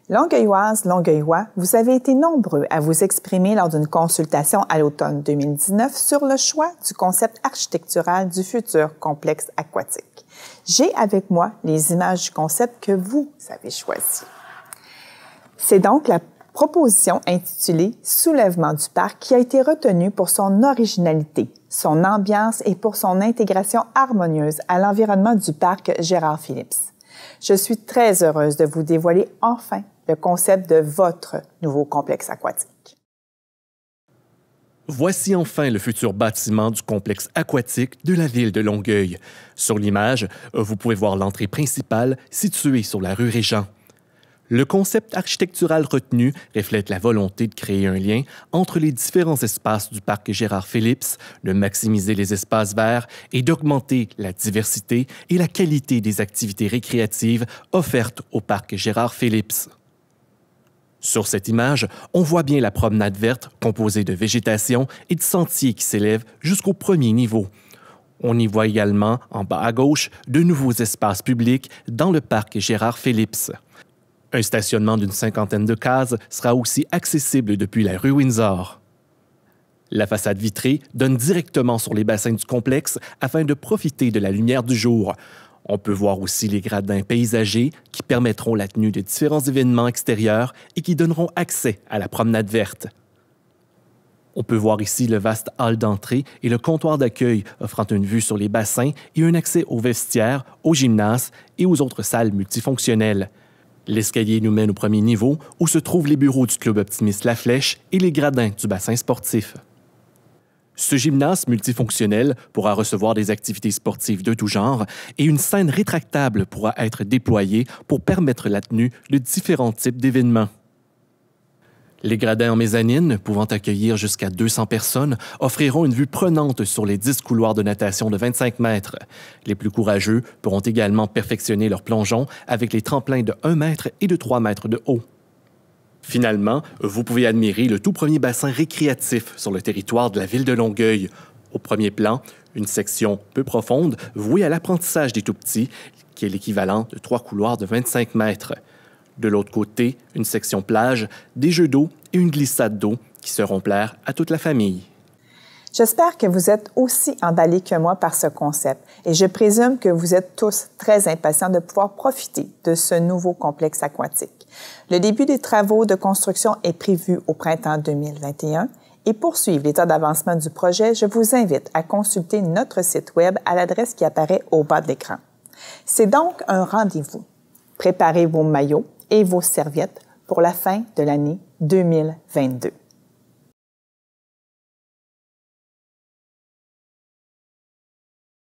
Longueuilloises, Longueuillois, vous avez été nombreux à vous exprimer lors d'une consultation à l'automne 2019 sur le choix du concept architectural du futur complexe aquatique. J'ai avec moi les images du concept que vous avez choisi. C'est donc la proposition intitulée « Soulèvement du parc » qui a été retenue pour son originalité, son ambiance et pour son intégration harmonieuse à l'environnement du parc Gérard-Philips. Je suis très heureuse de vous dévoiler enfin le concept de votre nouveau complexe aquatique. Voici enfin le futur bâtiment du complexe aquatique de la ville de Longueuil. Sur l'image, vous pouvez voir l'entrée principale située sur la rue Régent. Le concept architectural retenu reflète la volonté de créer un lien entre les différents espaces du parc Gérard-Philips, de maximiser les espaces verts et d'augmenter la diversité et la qualité des activités récréatives offertes au parc Gérard-Philips. Sur cette image, on voit bien la promenade verte composée de végétation et de sentiers qui s'élèvent jusqu'au premier niveau. On y voit également, en bas à gauche, de nouveaux espaces publics dans le parc Gérard-Philips. Un stationnement d'une 50aine de cases sera aussi accessible depuis la rue Windsor. La façade vitrée donne directement sur les bassins du complexe afin de profiter de la lumière du jour. On peut voir aussi les gradins paysagers qui permettront la tenue de différents événements extérieurs et qui donneront accès à la promenade verte. On peut voir ici le vaste hall d'entrée et le comptoir d'accueil offrant une vue sur les bassins et un accès aux vestiaires, au gymnase et aux autres salles multifonctionnelles. L'escalier nous mène au premier niveau où se trouvent les bureaux du Club optimiste La Flèche et les gradins du bassin sportif. Ce gymnase multifonctionnel pourra recevoir des activités sportives de tout genre et une scène rétractable pourra être déployée pour permettre la tenue de différents types d'événements. Les gradins en mezzanine, pouvant accueillir jusqu'à 200 personnes, offriront une vue prenante sur les 10 couloirs de natation de 25 mètres. Les plus courageux pourront également perfectionner leur plongeon avec les tremplins de 1 mètre et de 3 mètres de haut. Finalement, vous pouvez admirer le tout premier bassin récréatif sur le territoire de la ville de Longueuil. Au premier plan, une section peu profonde vouée à l'apprentissage des tout-petits, qui est l'équivalent de 3 couloirs de 25 mètres. De l'autre côté, une section plage, des jeux d'eau et une glissade d'eau qui seront plaire à toute la famille. J'espère que vous êtes aussi emballés que moi par ce concept et je présume que vous êtes tous très impatients de pouvoir profiter de ce nouveau complexe aquatique. Le début des travaux de construction est prévu au printemps 2021 et pour suivre l'état d'avancement du projet, je vous invite à consulter notre site Web à l'adresse qui apparaît au bas de l'écran. C'est donc un rendez-vous. Préparez vos maillots et vos serviettes pour la fin de l'année 2022.